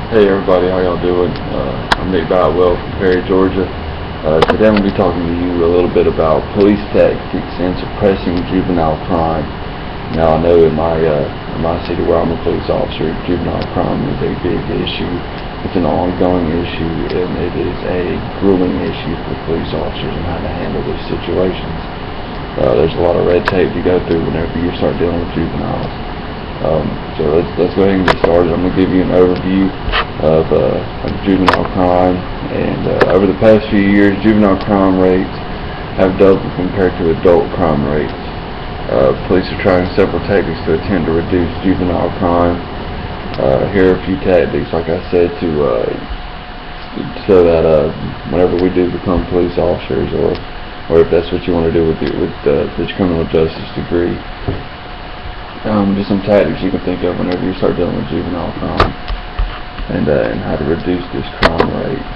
Hey everybody, how y'all doing? I'm Nick Boutwell from Perry, Georgia. Today I'm going to be talking to you a little bit about police tactics and suppressing juvenile crime. Now I know in my city where I'm a police officer, juvenile crime is a big issue. It's an ongoing issue and it is a grueling issue for police officers and how to handle these situations. There's a lot of red tape to go through whenever you start dealing with juveniles. So let's go ahead and get started. I'm going to give you an overview of juvenile crime, and over the past few years, juvenile crime rates have doubled compared to adult crime rates. Police are trying several tactics to attempt to reduce juvenile crime. Here are a few tactics, like I said, so that whenever we do become police officers, or if that's what you want to do with the criminal justice degree. Just some tactics you can think of whenever you start dealing with juvenile crime, and how to reduce this crime rate.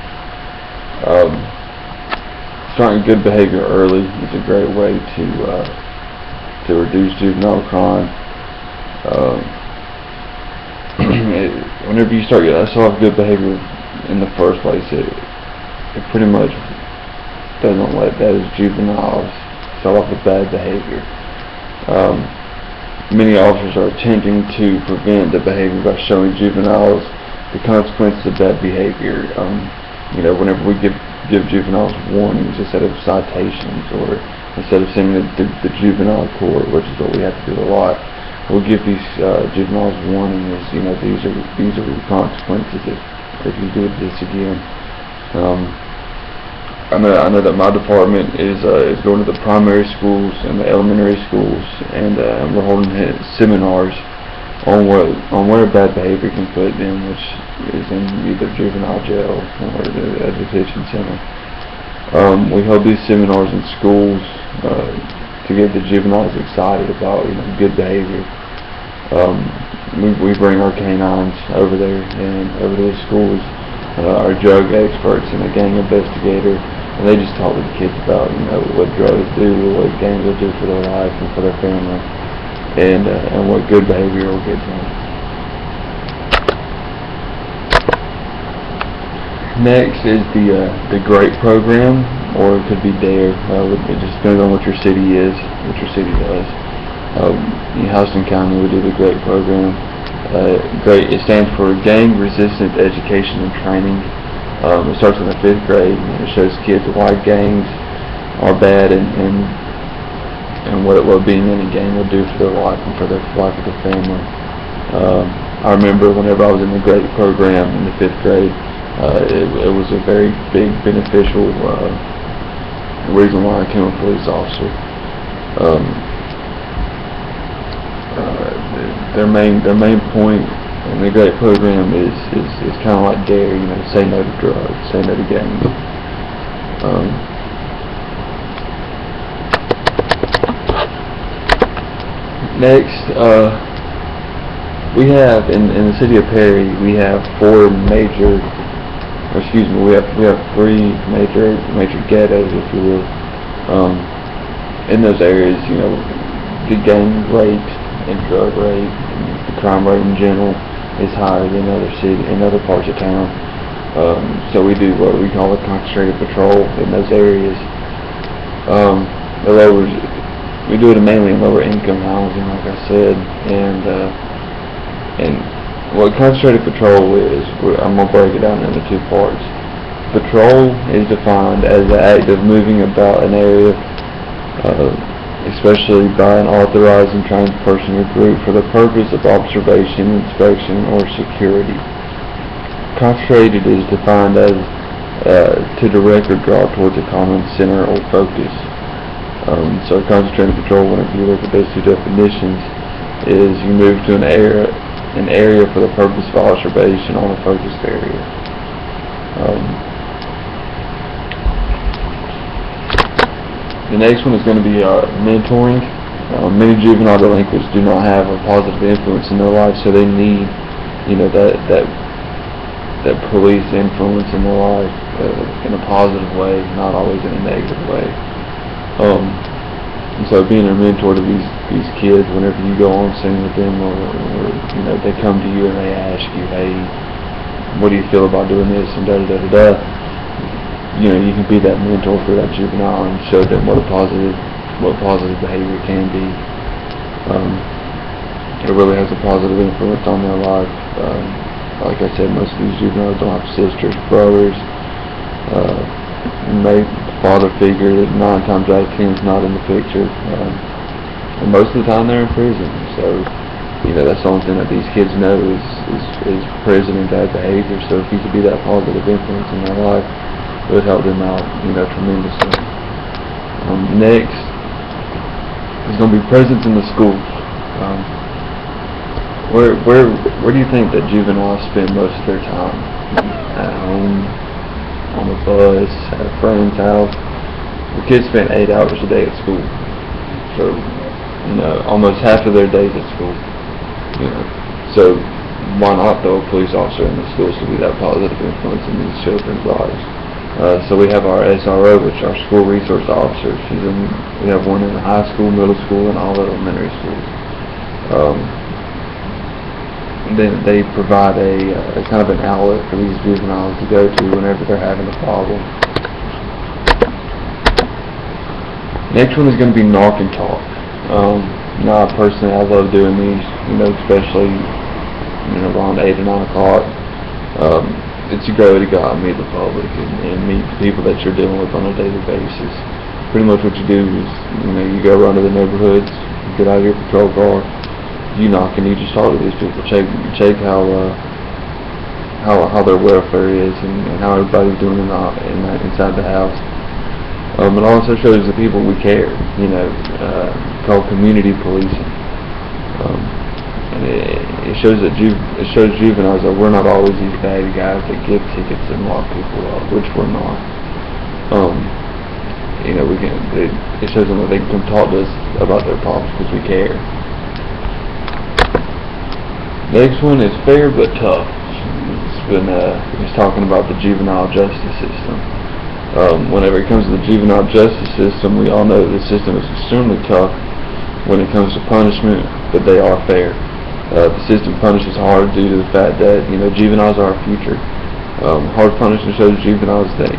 Starting good behavior early is a great way to reduce juvenile crime. Whenever you start off good behavior in the first place, it pretty much doesn't let those juveniles start off with bad behavior. Many officers are attempting to prevent the behavior by showing juveniles the consequences of bad behavior. Whenever we give juveniles warnings instead of citations, or instead of sending the juvenile court, which is what we have to do a lot, we'll give these juveniles warnings. These are the consequences if you do this again. I know that my department is going to the primary schools and the elementary schools, and we're holding seminars on where bad behavior can put them, which is in either juvenile jail or a detention center. We hold these seminars in schools to get the juveniles excited about good behavior. We bring our canines over there and over to the schools, our drug experts and a gang investigator. And they just talk to the kids about, what drugs do, what gangs will do for their life and for their family, and what good behavior will get them. Next is the GREAT program, or it could be DARE. It just depends on what your city is, what your city does. In Houston County, we do the GREAT program. GREAT, it stands for Gang Resistant Education and Training. It starts in the 5th grade, and it shows kids why gangs are bad and what being in a gang will do for their life and for the life of their family. I remember whenever I was in the GREAT program in the 5th grade, it was a very big beneficial reason why I became a police officer. Their main point in the GREAT program is kind of like DARE, say no to drugs, say no to gangs. Next, we have in the city of Perry, we have three major ghettos, if you will. In those areas, the gang rate and drug rate and the crime rate in general is higher than other parts of town. So we do what we call a concentrated patrol in those areas. We do it mainly in lower income housing, like I said, and what concentrated patrol is, I'm going to break it down into two parts. Patrol is defined as the act of moving about an area, especially by an authorized and trained person or group, for the purpose of observation, inspection, or security. Concentrated is defined as to direct or draw towards a common center or focus. So concentrated patrol, whenever you look at those two definitions, is you move to an area for the purpose of observation on a focused area. The next one is going to be mentoring. Many juvenile delinquents do not have a positive influence in their life, so they need, that police influence in their life in a positive way, not always in a negative way. And so being a mentor to these kids, whenever you go on scene with them, or they come to you and they ask you, hey, what do you feel about doing this, and da da da da. You know, you can be that mentor for that juvenile and show them what positive behavior can be. It really has a positive influence on their life. Like I said, most of these juveniles don't have sisters, brothers, father figure that 9 times out of 10 is not in the picture. And most of the time they're in prison. So, you know, that's the only thing that these kids know is prison and bad behavior. So if you could be that positive influence in their life, it would help them out, you know, tremendously. Next is going to be presence in the schools. Where do you think that juveniles spend most of their time? At home, on the bus, at a friend's house. The kids spend 8 hours a day at school. So, you know, almost half of their days at school. You know, so why not throw a police officer in the schools to be that positive influence in these children's lives? So we have our SRO, which are school resource officers. We have one in the high school, middle school, and all elementary schools. Then they provide a kind of an outlet for these juveniles to go to whenever they're having a problem. Next one is going to be knock and talk. Now, personally, I love doing these, you know, especially, you know, around 8 or 9 o'clock. It's a great way to go out and meet the public and meet the people that you're dealing with on a daily basis. Pretty much what you do is, you know, you go around to the neighborhoods, you get out of your patrol car, you knock and you just talk to these people, check how their welfare is and how everybody's doing inside the house. It also shows the people we care, you know, called community policing. And it shows juveniles that we're not always these bad guys that give tickets and lock people up, which we're not. You know, it shows them that they can come talk to us about their problems because we care. Next one is fair but tough. It's talking about the juvenile justice system. Whenever it comes to the juvenile justice system, we all know the system is extremely tough when it comes to punishment, but they are fair. The system punishes hard due to the fact that, you know, juveniles are our future. Hard punishment shows juveniles that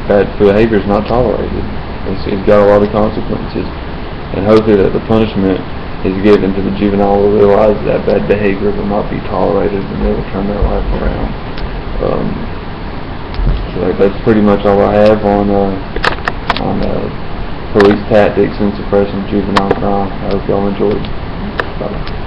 bad behavior is not tolerated. It's got a lot of consequences, and hopefully that the punishment is given to the juvenile will realize that bad behavior will not be tolerated and they will turn their life around. So that's pretty much all I have on police tactics and suppressing juvenile crime. I hope y'all enjoyed. Bye.